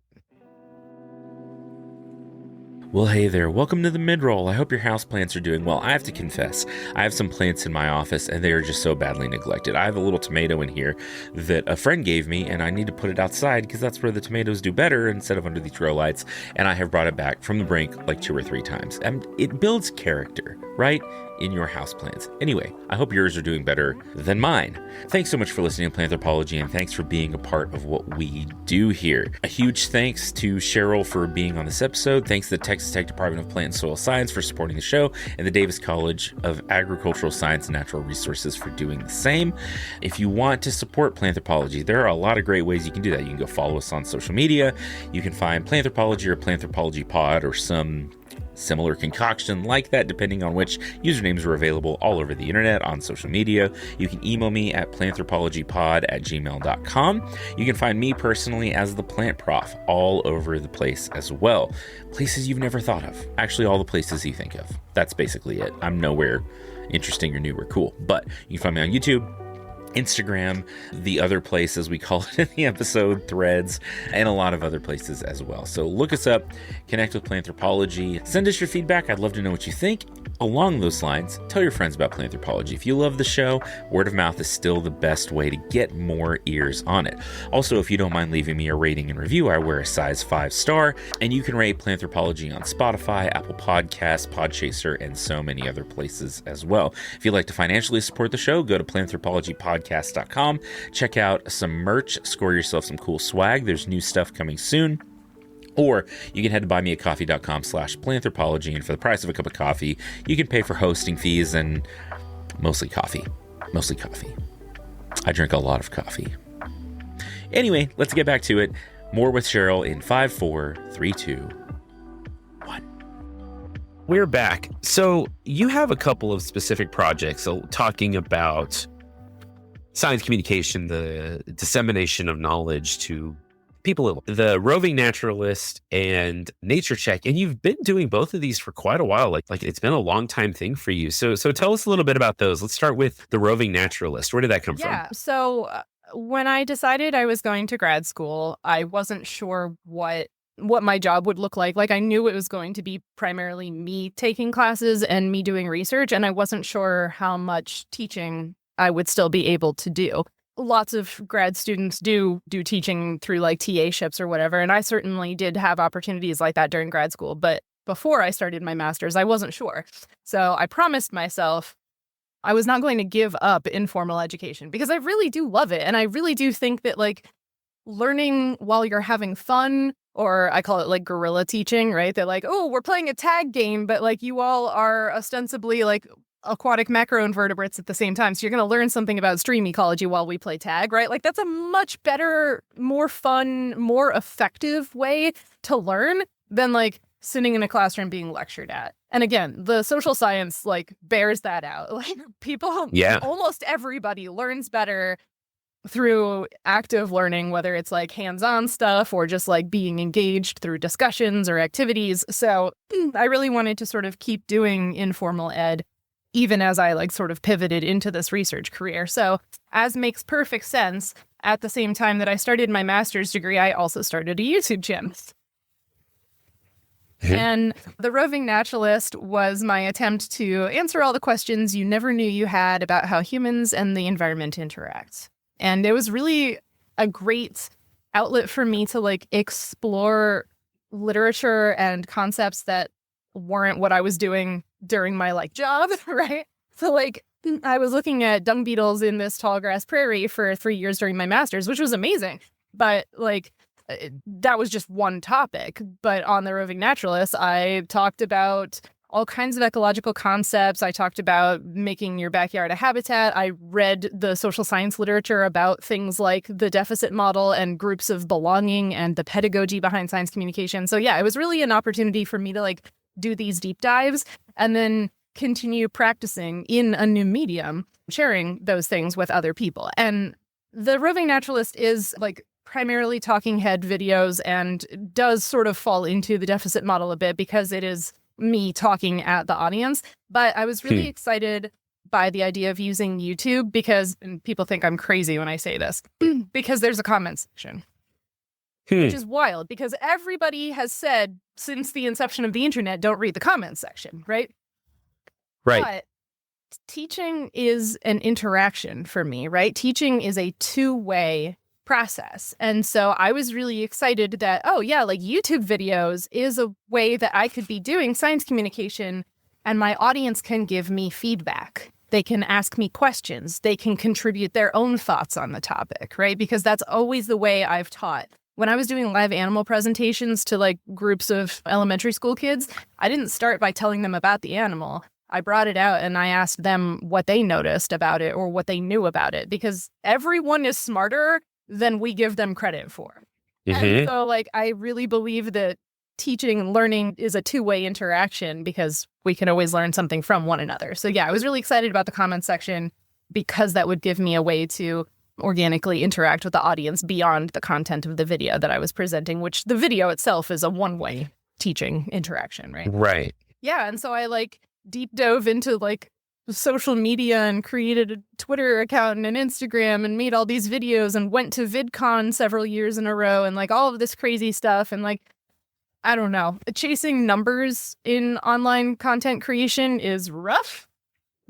Well, hey there. Welcome to the mid-roll. I hope your houseplants are doing well. I have to confess, I have some plants in my office and they are just so badly neglected. I have a little tomato in here that a friend gave me and I need to put it outside because that's where the tomatoes do better instead of under these grow lights. And I have brought it back from the brink 2 or 3 times. And it builds character, right? in your houseplants. Anyway, I hope yours are doing better than mine. Thanks so much for listening to Planthropology, and thanks for being a part of what we do here. A huge thanks to Sheryl for being on this episode. Thanks to the Texas Tech Department of Plant and Soil Science for supporting the show, and the Davis College of Agricultural Science and Natural Resources for doing the same. If you want to support Planthropology, there are a lot of great ways you can do that. You can go follow us on social media. You can find Planthropology or Planthropology Pod or some similar concoction like that, depending on which usernames are available all over the internet on social media. You can email me at planthropologypod@gmail.com. You can find me personally as the Plant Prof all over the place as well. Places you've never thought of. Actually, all the places you think of. That's basically it. I'm nowhere interesting or new or cool, but you can find me on YouTube, Instagram, the other place, as we call it in the episode, Threads, and a lot of other places as well. So look us up, connect with Planthropology, send us your feedback. I'd love to know what you think. Along those lines, tell your friends about Planthropology. If you love the show, word of mouth is still the best way to get more ears on it. Also, if you don't mind leaving me a rating and review, I wear a size 5-star, and you can rate Planthropology on Spotify, Apple Podcasts, Podchaser, and so many other places as well. If you'd like to financially support the show, go to planthropologypodcast.com. Check out some merch, score yourself some cool swag. There's new stuff coming soon. Or you can head to buymeacoffee.com/planthropology, and for the price of a cup of coffee, you can pay for hosting fees and mostly coffee. Mostly coffee. I drink a lot of coffee. Anyway, let's get back to it. More with Sheryl in 5, 4, 3, 2, 1. We're back. So you have a couple of specific projects talking about science communication, the dissemination of knowledge to people, the Roving Naturalist and Nature Check, and you've been doing both of these for quite a while. Like it's been a long time thing for you. So tell us a little bit about those. Let's start with the Roving Naturalist. Where did that come from? Yeah. So when I decided I was going to grad school, I wasn't sure what my job would look like. Like I knew it was going to be primarily me taking classes and me doing research, and I wasn't sure how much teaching I would still be able to do. Lots of grad students do teaching through like TA-ships or whatever, and I certainly did have opportunities like that during grad school. But before I started my master's, I wasn't sure. So I promised myself I was not going to give up informal education because I really do love it. And I really do think that like learning while you're having fun, or I call it like guerrilla teaching, right? They're like, oh, we're playing a tag game, but like you all are ostensibly like aquatic macroinvertebrates at the same time. So you're going to learn something about stream ecology while we play tag, right? Like that's a much better, more fun, more effective way to learn than like sitting in a classroom being lectured at. And again, the social science like bears that out. Like people, almost everybody learns better through active learning, whether it's like hands-on stuff or just like being engaged through discussions or activities. So I really wanted to sort of keep doing informal ed even as I like sort of pivoted into this research career. So as makes perfect sense, at the same time that I started my master's degree, I also started a YouTube channel. And the Roving Naturalist was my attempt to answer all the questions you never knew you had about how humans and the environment interact. And it was really a great outlet for me to like explore literature and concepts that weren't what I was doing during my like job, right? So like I was looking at dung beetles in this tall grass prairie for 3 years during my master's, which was amazing. But like that was just one topic. But on the Roving Naturalist, I talked about all kinds of ecological concepts. I talked about making your backyard a habitat. I read the social science literature about things like the deficit model and groups of belonging and the pedagogy behind science communication. So yeah, it was really an opportunity for me to like do these deep dives and then continue practicing in a new medium, sharing those things with other people. And the Roving Naturalist is like primarily talking head videos and does sort of fall into the deficit model a bit because it is me talking at the audience. But I was really excited by the idea of using YouTube because, and people think I'm crazy when I say this, because there's a comment section. Which is wild because everybody has said since the inception of the internet, don't read the comments section, right? Right. But teaching is an interaction for me, right? Teaching is a two-way process. And so I was really excited that, oh yeah, like YouTube videos is a way that I could be doing science communication and my audience can give me feedback. They can ask me questions. They can contribute their own thoughts on the topic, right? Because that's always the way I've taught. When I was doing live animal presentations to like groups of elementary school kids, I didn't start by telling them about the animal. I brought it out and I asked them what they noticed about it or what they knew about it, because everyone is smarter than we give them credit for. And so like, I really believe that teaching and learning is a two-way interaction because we can always learn something from one another. So yeah, I was really excited about the comment section because that would give me a way to organically interact with the audience beyond the content of the video that I was presenting, which the video itself is a one-way teaching interaction, right? Right. Yeah, and so I like deep dove into like social media and created a Twitter account and an Instagram and made all these videos and went to VidCon several years in a row and like all of this crazy stuff. And like, I don't know, chasing numbers in online content creation is rough,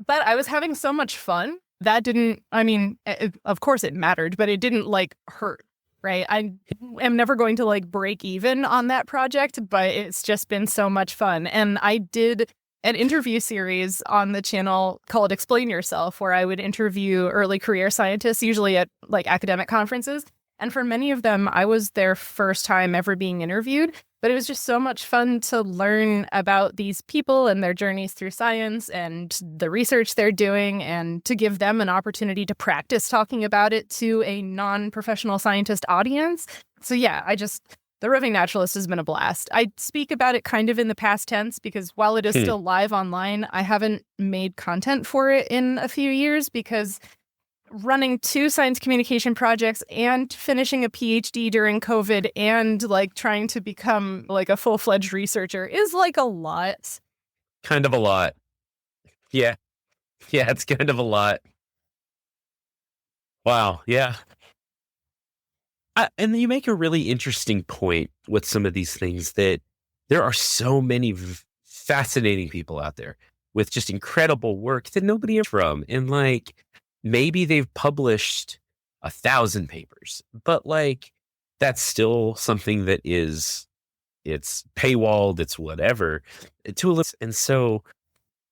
but I was having so much fun. That didn't, I mean, of course it mattered, but it didn't like hurt, right? I am never going to like break even on that project, but it's just been so much fun. And I did an interview series on the channel called Explain Yourself, where I would interview early career scientists, usually at like academic conferences. And for many of them, I was their first time ever being interviewed. But it was just so much fun to learn about these people and their journeys through science and the research they're doing, and to give them an opportunity to practice talking about it to a non-professional scientist audience. So yeah, the Roving Naturalist has been a blast. I speak about it kind of in the past tense because while it is still live online, I haven't made content for it in a few years because running 2 science communication projects and finishing a PhD during COVID and like trying to become like a full-fledged researcher is like a lot. Kind of a lot. Yeah. Yeah, it's kind of a lot. Wow. Yeah. And you make a really interesting point with some of these things, that there are so many fascinating people out there with just incredible work that nobody is from. And like, maybe they've published 1,000 papers, but like, that's still something that it's paywalled, it's whatever. And so,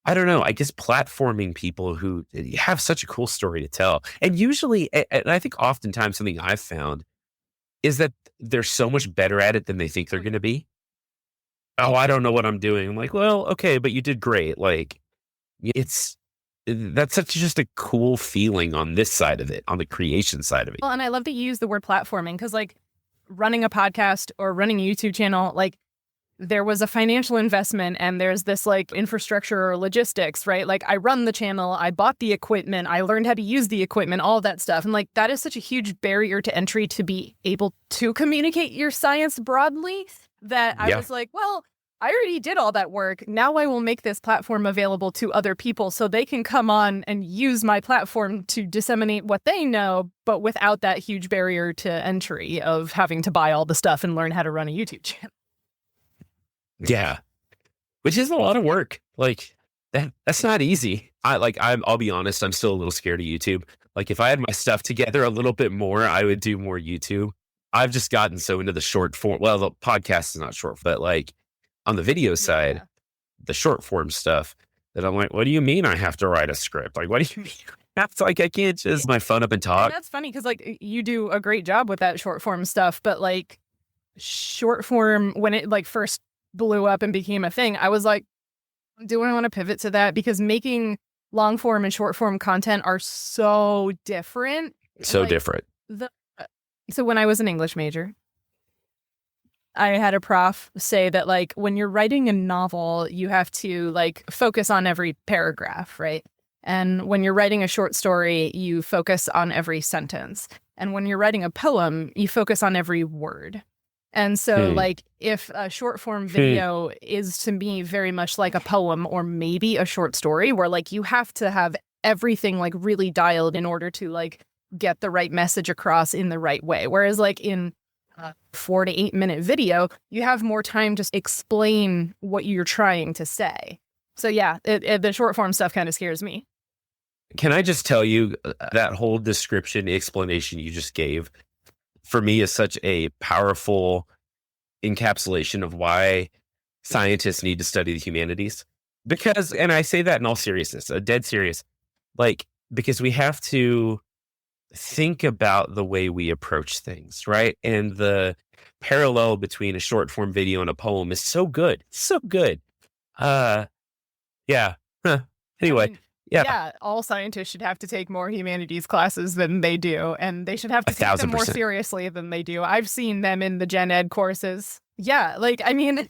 I don't know, I guess platforming people who have such a cool story to tell. And usually, and I think oftentimes something I've found is that they're so much better at it than they think they're going to be. Oh, I don't know what I'm doing. I'm like, well, okay, but you did great. Like, that's just a cool feeling on this side of it, on the creation side of it. Well, and I love that you use the word platforming because like running a podcast or running a YouTube channel, like there was a financial investment and there's this like infrastructure or logistics, right? Like I run the channel, I bought the equipment, I learned how to use the equipment, all that stuff. And like that is such a huge barrier to entry to be able to communicate your science broadly that I was like, well, I already did all that work. Now I will make this platform available to other people so they can come on and use my platform to disseminate what they know, but without that huge barrier to entry of having to buy all the stuff and learn how to run a YouTube channel. Yeah. Which is a lot of work. Like that's not easy. I'll be honest, I'm still a little scared of YouTube. Like if I had my stuff together a little bit more, I would do more YouTube. I've just gotten so into the short form. Well, the podcast is not short, but like on the video side, the short form stuff that I'm like, what do you mean I have to write a script? Like, what do you mean? That's like, I can't just my phone up and talk. And that's funny because like you do a great job with that short form stuff, but like short form, when it like first blew up and became a thing, I was like, do I want to pivot to that? Because making long form and short form content are so different. So different. So when I was an English major, I had a prof say that like when you're writing a novel, you have to like focus on every paragraph, right? And when you're writing a short story, you focus on every sentence. And when you're writing a poem, you focus on every word. And so like if a short form video is to me very much like a poem or maybe a short story where like you have to have everything like really dialed in order to like get the right message across in the right way. Whereas like in a 4 to 8 minute video, you have more time to explain what you're trying to say. So yeah, the short form stuff kind of scares me. Can I just tell you that whole description, explanation you just gave, for me is such a powerful encapsulation of why scientists need to study the humanities. Because, and I say that in all seriousness, dead serious, like, because we have to think about the way we approach things, right? And the parallel between a short form video and a poem is so good. So good. Uh, yeah. Huh. I Anyway, mean, yeah, yeah, all scientists should have to take more humanities classes than they do, and they should have to take them more 1,000%. seriously than they do. I've seen them in the gen ed courses. Yeah, like, I mean,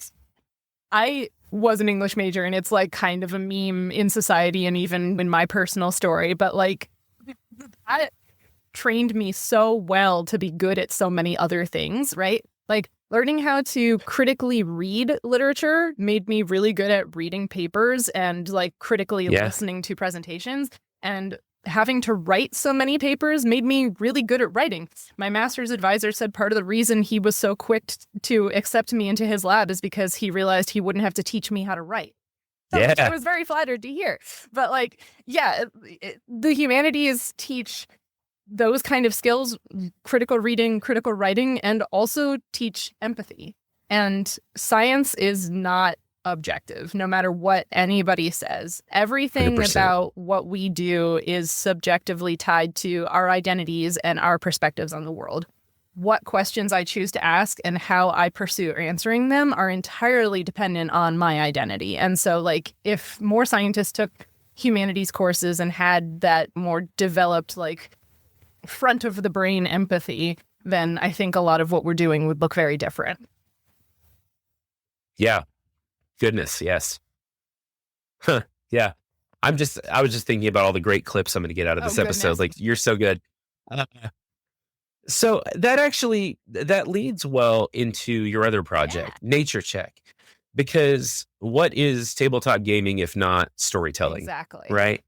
I was an English major, and it's like kind of a meme in society and even in my personal story, but like, that trained me so well to be good at so many other things, right? Like, learning how to critically read literature made me really good at reading papers and like critically Yeah. listening to presentations. And having to write so many papers made me really good at writing. My master's advisor said part of the reason he was so quick to accept me into his lab is because he realized he wouldn't have to teach me how to write. So Yeah. I was very flattered to hear. But like, yeah, the humanities teach those kind of skills, critical reading, critical writing, and also teach empathy. And science is not objective, no matter what anybody says. Everything 100%. about what we do is subjectively tied to our identities and our perspectives on the world. What questions I choose to ask and how I pursue answering them are entirely dependent on my identity. And so, like, if more scientists took humanities courses and had that more developed, like, front of the brain empathy, then I think a lot of what we're doing would look very different. Yeah. Goodness. Yes. Huh. Yeah. I was just thinking about all the great clips I'm going to get out of this episode. Goodness. Like, you're so good. So that leads well into your other project, Nature Check, because what is tabletop gaming if not storytelling? Exactly. Right.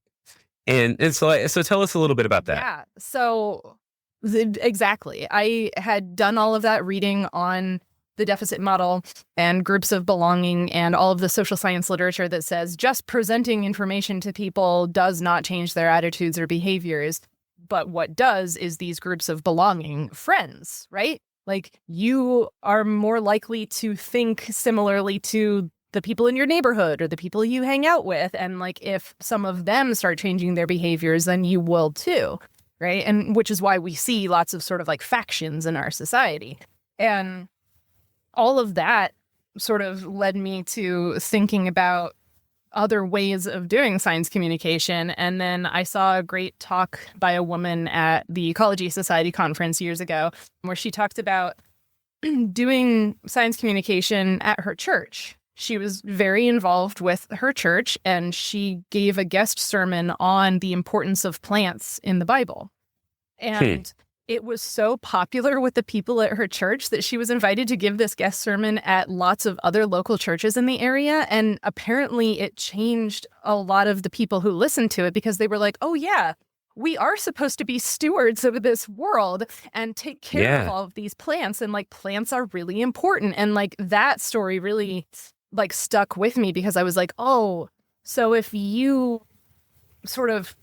And so tell us a little bit about that. Yeah. So exactly. I had done all of that reading on the deficit model and groups of belonging and all of the social science literature that says just presenting information to people does not change their attitudes or behaviors. But what does is these groups of belonging, friends, right? Like, you are more likely to think similarly to the people in your neighborhood or the people you hang out with. And like, if some of them start changing their behaviors, then you will too, right? And which is why we see lots of sort of like factions in our society. And all of that sort of led me to thinking about other ways of doing science communication. And then I saw a great talk by a woman at the Ecology Society conference years ago, where she talked about doing science communication at her church. She was very involved with her church, and she gave a guest sermon on the importance of plants in the Bible. And it was so popular with the people at her church that she was invited to give this guest sermon at lots of other local churches in the area. And apparently it changed a lot of the people who listened to it, because they were like, oh yeah, we are supposed to be stewards of this world and take care of all of these plants. And like, plants are really important. And like, that story really like stuck with me, because I was like, oh, so if you sort of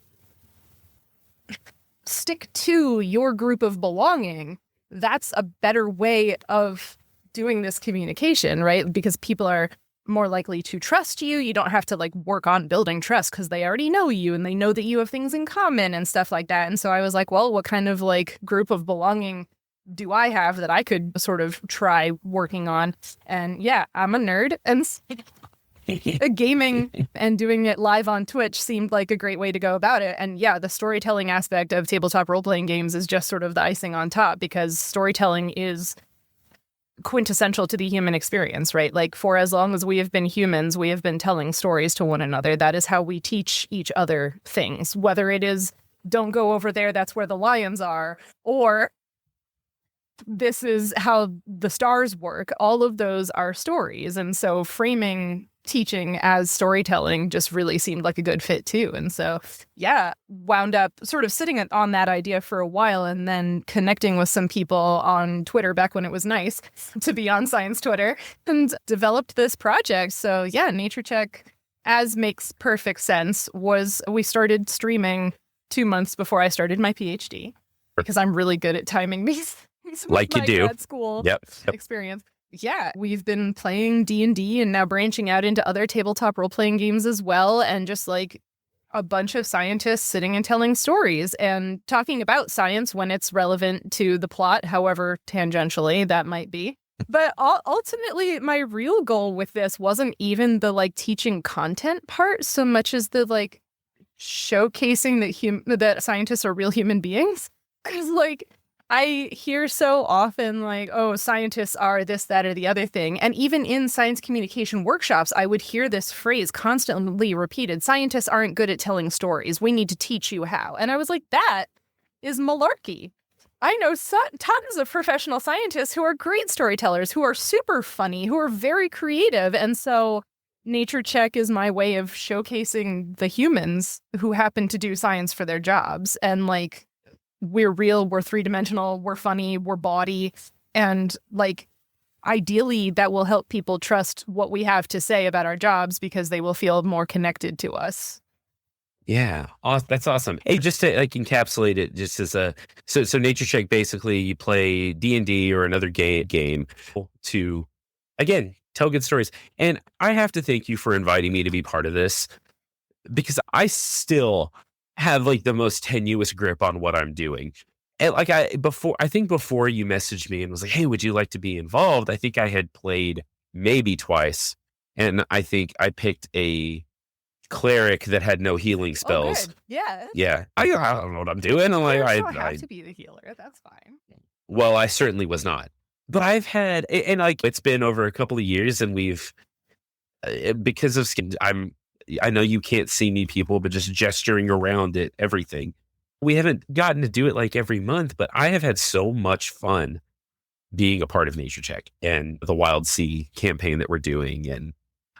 stick to your group of belonging, that's a better way of doing this communication, right? Because people are more likely to trust you. You don't have to like work on building trust because they already know you and they know that you have things in common and stuff like that. And so I was like, well, what kind of like group of belonging do I have that I could sort of try working on? And yeah, I'm a nerd, and gaming and doing it live on Twitch seemed like a great way to go about it. And yeah, the storytelling aspect of tabletop role-playing games is just sort of the icing on top, because storytelling is quintessential to the human experience, right? Like, for as long as we have been humans, we have been telling stories to one another. That is how we teach each other things, whether it is, don't go over there, that's where the lions are, or this is how the stars work. All of those are stories. And so framing teaching as storytelling just really seemed like a good fit too. And so, yeah, wound up sort of sitting on that idea for a while, and then connecting with some people on Twitter back when it was nice to be on science Twitter, and developed this project. So yeah, Nature Check, as makes perfect sense, was we started streaming 2 months before I started my PhD, because I'm really good at timing these like you do. grad school Yep. experience. Yeah, we've been playing D&D and now branching out into other tabletop role-playing games as well, and just like a bunch of scientists sitting and telling stories and talking about science when it's relevant to the plot, however tangentially that might be. But ultimately, my real goal with this wasn't even the like teaching content part so much as the like showcasing that scientists are real human beings. Because like I hear so often like, oh, scientists are this, that, or the other thing. And even in science communication workshops, I would hear this phrase constantly repeated. Scientists aren't good at telling stories. We need to teach you how. And I was like, that is malarkey. I know tons of professional scientists who are great storytellers, who are super funny, who are very creative. And so Nature Check is my way of showcasing the humans who happen to do science for their jobs. And like, we're real, we're three-dimensional, we're funny, we're bawdy, and like ideally that will help people trust what we have to say about our jobs because they will feel more connected to us. Yeah, that's awesome. Hey, just to like encapsulate it, just as so Nature Check, basically you play D&D or another game to, again, tell good stories. And I have to thank you for inviting me to be part of this, because I still have like the most tenuous grip on what I'm doing. And like I think before you messaged me and was like, hey, would you like to be involved? I think I had played maybe twice. And I think I picked a cleric that had no healing spells. Oh, good. Yeah. Yeah. I don't know what I'm doing. I'm like, I don't have to be the healer. That's fine. Well, I certainly was not. But I've had, and like it's been over a couple of years, and we've, because of skin, I know you can't see me, people, but just gesturing around at everything. We haven't gotten to do it like every month, but I have had so much fun being a part of Nature Check and the Wild Sea campaign that we're doing. And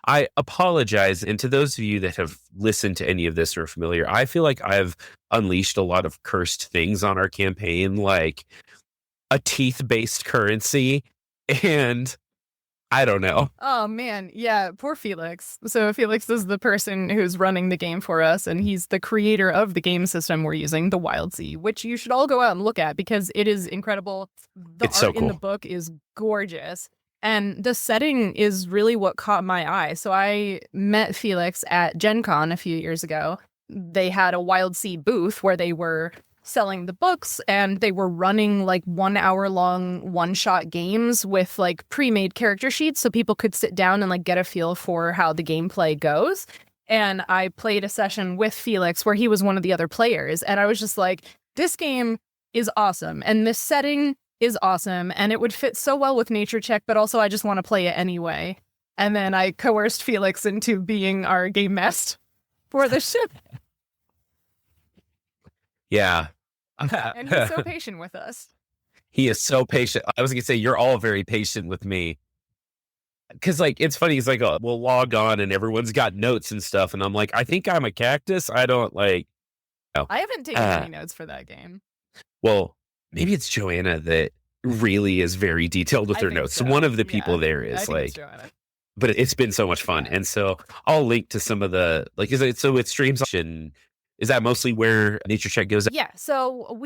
I apologize. And to those of you that have listened to any of this or are familiar, I feel like I've unleashed a lot of cursed things on our campaign, like a teeth-based currency, and I don't know. Oh, man. Yeah, poor Felix. So Felix is the person who's running the game for us, and he's the creator of the game system we're using, the Wild Sea, which you should all go out and look at because it is incredible. The It's art so cool. in the book is gorgeous, and the setting is really what caught my eye. So I met Felix at Gen Con a few years ago. They had a Wild Sea booth where they were selling the books, and they were running like 1 hour long one-shot games with like pre-made character sheets so people could sit down and like get a feel for how the gameplay goes. And I played a session with Felix where he was one of the other players, and I was just like, this game is awesome and this setting is awesome and it would fit so well with Nature Check, but also I just want to play it anyway. And then I coerced Felix into being our game master for the ship. Yeah. And he's so patient with us. He is so patient. I was going to say, you're all very patient with me. Because, like, it's funny. He's like, oh, we'll log on and everyone's got notes and stuff. And I'm like, I think I'm a cactus. I don't like. Oh. I haven't taken any notes for that game. Well, maybe it's Joanna that really is very detailed with her notes. So. One of the people there is like, but it's been so much fun. Yeah. And so I'll link to some of the, like, so it streams. Is that mostly where Nature Check goes? Yeah. So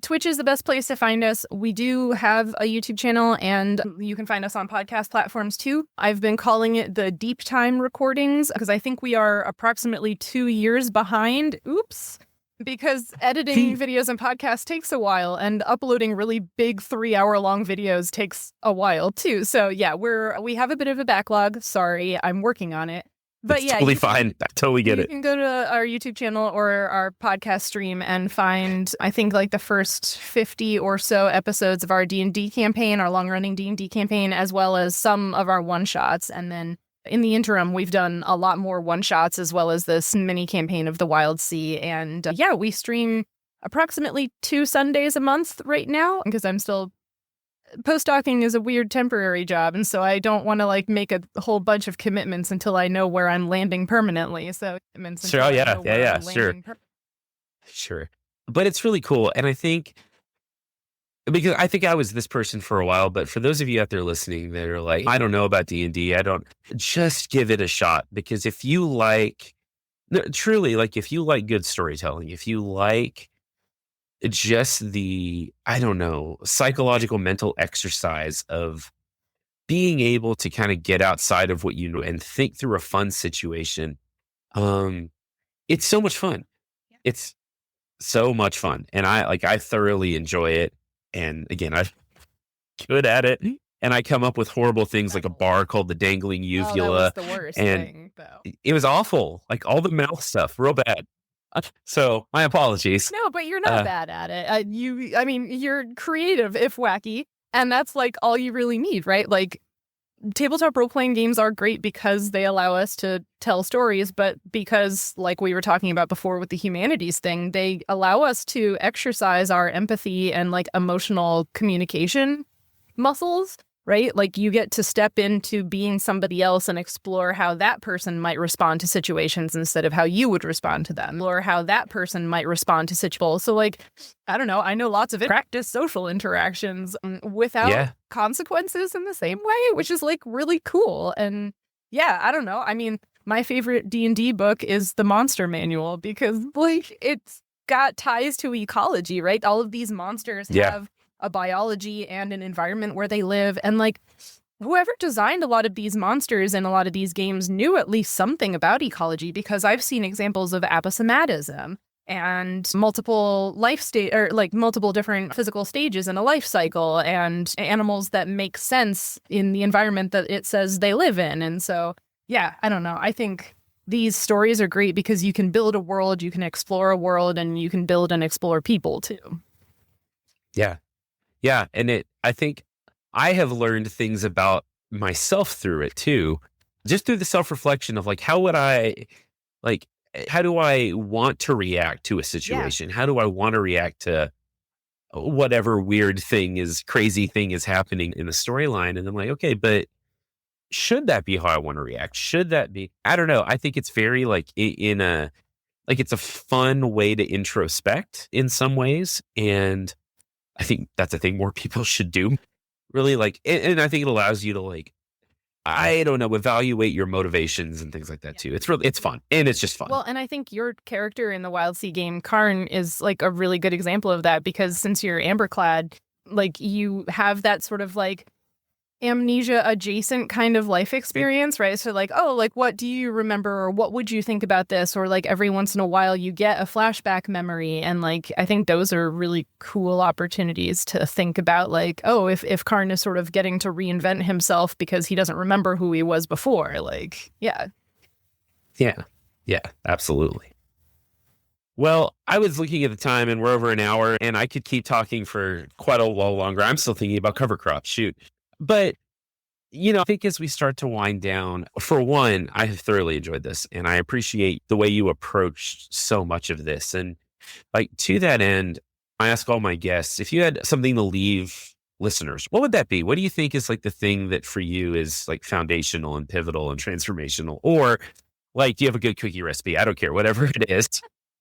Twitch is the best place to find us. We do have a YouTube channel, and you can find us on podcast platforms too. I've been calling it the Deep Time Recordings because I think we are approximately 2 years behind. Oops. Because editing videos and podcasts takes a while, and uploading really big 3-hour-long videos takes a while too. So yeah, we have a bit of a backlog. Sorry, I'm working on it. But it's totally fine. I totally get it. You can go to our YouTube channel or our podcast stream and find, I think, like the first 50 or so episodes of our D&D campaign, our long-running D&D campaign, as well as some of our one-shots. And then in the interim, we've done a lot more one-shots as well as this mini campaign of the Wild Sea. And we stream approximately 2 Sundays a month right now because I'm still... Postdocing is a weird temporary job, and so I don't want to like make a whole bunch of commitments until I know where I'm landing permanently. So sure. Sure. But it's really cool. And I think because I think I was this person for a while, but for those of you out there listening that are like, I don't know about D&D, just give it a shot. Because if you truly, like if you like good storytelling, if you like just the, I don't know, psychological mental exercise of being able to kind of get outside of what you know and think through a fun situation, it's so much fun. It's so much fun. And I thoroughly enjoy it. And again, I'm good at it. And I come up with horrible things like a bar called the Dangling Oh, that was Uvula. the worst And thing, though. it was awful. Like all the mouth stuff, real bad. So my apologies. No, but you're not bad at it. I mean, you're creative, if wacky, and that's like all you really need, right? Like, tabletop role-playing games are great because they allow us to tell stories, but because, like we were talking about before with the humanities thing, they allow us to exercise our empathy and like emotional communication muscles, right? Like you get to step into being somebody else and explore how that person might respond to situations instead of how you would respond to them, or how that person might respond to situations. So like, I don't know, I know lots of practice social interactions without consequences in the same way, which is like really cool. And yeah, I don't know. I mean, my favorite D&D book is the Monster Manual because like it's got ties to ecology, right? All of these monsters have a biology and an environment where they live. And like whoever designed a lot of these monsters in a lot of these games knew at least something about ecology, because I've seen examples of aposematism and multiple multiple different physical stages in a life cycle and animals that make sense in the environment that it says they live in. And so, yeah, I don't know. I think these stories are great because you can build a world, you can explore a world, and you can build and explore people too. Yeah. Yeah. And I think I have learned things about myself through it too, just through the self-reflection of like, how do I want to react to a situation? How do I want to react to whatever crazy thing is happening in the storyline? And I'm like, okay, but should that be how I want to react? Should that be, I don't know. I think it's very it's a fun way to introspect in some ways. And I think that's a thing more people should do. Really, and I think it allows you to I don't know, evaluate your motivations and things like that too. It's fun, and it's just fun. Well, and I think your character in the Wild Sea game, Karn, is like a really good example of that, because since you're amberclad, like you have that sort of like amnesia adjacent kind of life experience, right? So like, oh, like what do you remember, or what would you think about this? Or like every once in a while you get a flashback memory. And like, I think those are really cool opportunities to think about like, oh, if Karn is sort of getting to reinvent himself because he doesn't remember who he was before, like, yeah. Yeah, absolutely. Well, I was looking at the time and we're over an hour and I could keep talking for quite a while longer. I'm still thinking about cover crop, shoot. But, I think as we start to wind down, for one, I have thoroughly enjoyed this and I appreciate the way you approached so much of this. And to that end, I ask all my guests, if you had something to leave listeners, what would that be? What do you think is the thing that for you is foundational and pivotal and transformational? Or do you have a good cookie recipe? I don't care, whatever it is.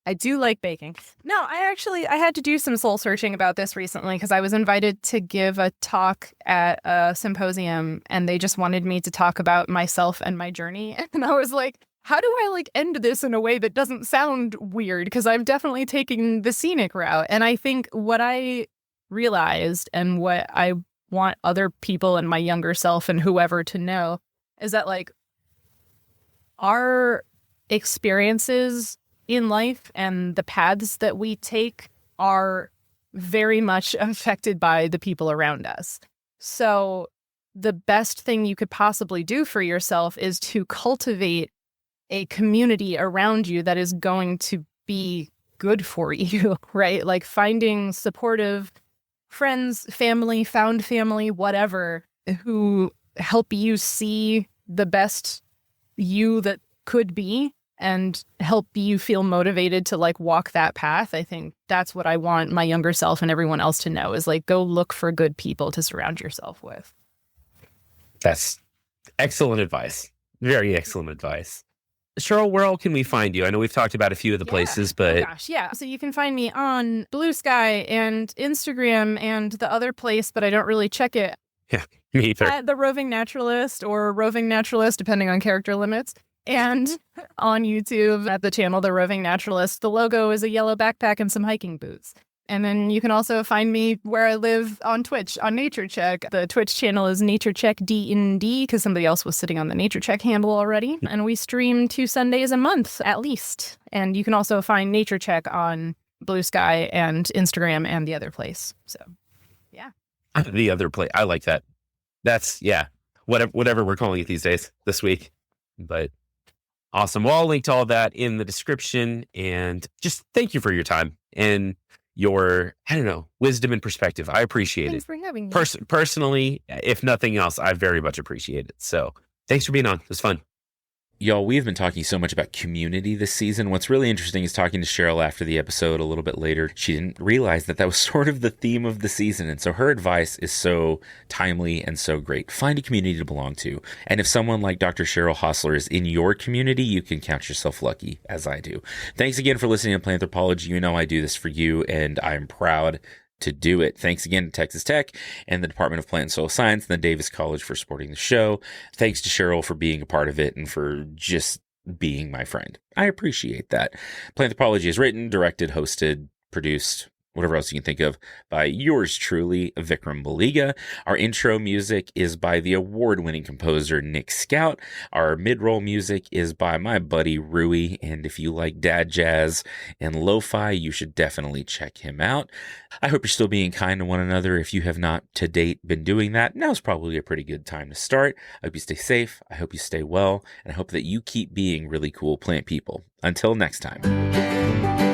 I do like baking. No, I had to do some soul searching about this recently because I was invited to give a talk at a symposium and they just wanted me to talk about myself and my journey. And I was like, how do I end this in a way that doesn't sound weird? Because I'm definitely taking the scenic route. And I think what I realized and what I want other people and my younger self and whoever to know is that our experiences in life and the paths that we take are very much affected by the people around us. So the best thing you could possibly do for yourself is to cultivate a community around you that is going to be good for you, right? Finding supportive friends, family, found family, whatever, who help you see the best you that could be and help you feel motivated to walk that path. I think that's what I want my younger self and everyone else to know is go look for good people to surround yourself with. That's excellent advice. Very excellent advice. Sheryl, where all can we find you? I know we've talked about a few of the places, but... Oh gosh, yeah. So you can find me on Blue Sky and Instagram and the other place, but I don't really check it. Yeah, me either. At the Roving Naturalist or Roving Naturalist, depending on character limits. And on YouTube at the channel, The Roving Naturalist, the logo is a yellow backpack and some hiking boots. And then you can also find me where I live on Twitch, on Nature Check. The Twitch channel is Nature Check D&D because somebody else was sitting on the Nature Check handle already. And we stream 2 Sundays a month at least. And you can also find Nature Check on Blue Sky and Instagram and the other place. So, yeah. The other place. I like that. That's, yeah, whatever we're calling it these days, this week. But awesome. Well, I'll link to all that in the description. And just thank you for your time and your, I don't know, wisdom and perspective. I appreciate Thanks it. for having me. Personally, if nothing else, I very much appreciate it. So thanks for being on. It was fun. Y'all, we've been talking so much about community this season. What's really interesting is talking to Sheryl after the episode a little bit later. She didn't realize that was sort of the theme of the season. And so her advice is so timely and so great. Find a community to belong to. And if someone like Dr. Cheryl Hosler is in your community, you can count yourself lucky, as I do. Thanks again for listening to Planthropology. You know I do this for you, and I'm proud to do it. Thanks again to Texas Tech and the Department of Plant and Soil Science and the Davis College for supporting the show. Thanks to Sheryl for being a part of it and for just being my friend. I appreciate that. Planthropology is written, directed, hosted, produced, whatever else you can think of, by yours truly, Vikram Baliga. Our intro music is by the award-winning composer Nick Scout. Our mid-roll music is by my buddy Rui, and if you like dad jazz and lo-fi, you should definitely check him out. I hope you're still being kind to one another. If you have not to date been doing that, now's probably a pretty good time to start. I hope you stay safe, I hope you stay well, and I hope that you keep being really cool plant people. Until next time.